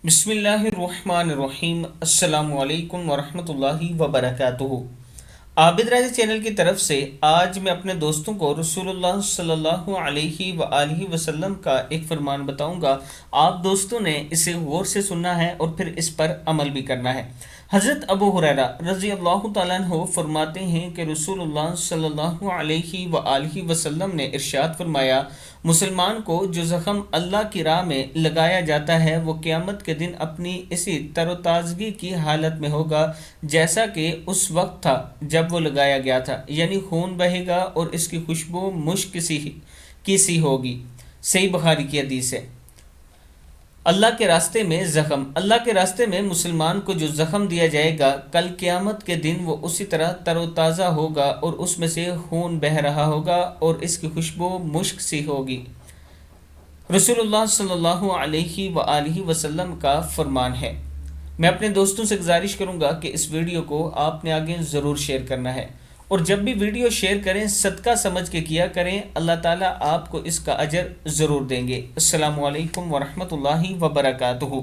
بسم اللہ الرحمن الرحیم۔ السلام علیکم ورحمۃ اللہ وبرکاتہ۔ عابد راضی چینل کی طرف سے آج میں اپنے دوستوں کو رسول اللہ صلی اللہ علیہ وآلہ وسلم کا ایک فرمان بتاؤں گا۔ آپ دوستوں نے اسے غور سے سننا ہے اور پھر اس پر عمل بھی کرنا ہے۔ حضرت ابو ہریرہ رضی اللہ تعالیٰ عنہ فرماتے ہیں کہ رسول اللہ صلی اللہ علیہ وآلہ وسلم نے ارشاد فرمایا، مسلمان کو جو زخم اللہ کی راہ میں لگایا جاتا ہے وہ قیامت کے دن اپنی اسی تر و تازگی کی حالت میں ہوگا جیسا کہ اس وقت تھا جب وہ لگایا گیا تھا، یعنی خون بہے گا اور اس کی خوشبو مشک کی سی ہوگی۔ صحیح بخاری کی حدیث ہے۔ اللہ کے راستے میں مسلمان کو جو زخم دیا جائے گا، کل قیامت کے دن وہ اسی طرح تر و تازہ ہوگا اور اس میں سے خون بہہ رہا ہوگا اور اس کی خوشبو مشک سی ہوگی۔ رسول اللہ صلی اللہ علیہ وآلہ وسلم کا فرمان ہے۔ میں اپنے دوستوں سے گزارش کروں گا کہ اس ویڈیو کو آپ نے آگے ضرور شیئر کرنا ہے، اور جب بھی ویڈیو شیئر کریں صدقہ سمجھ کے کیا کریں، اللہ تعالیٰ آپ کو اس کا اجر ضرور دیں گے۔ السلام علیکم ورحمۃ اللہ وبرکاتہ۔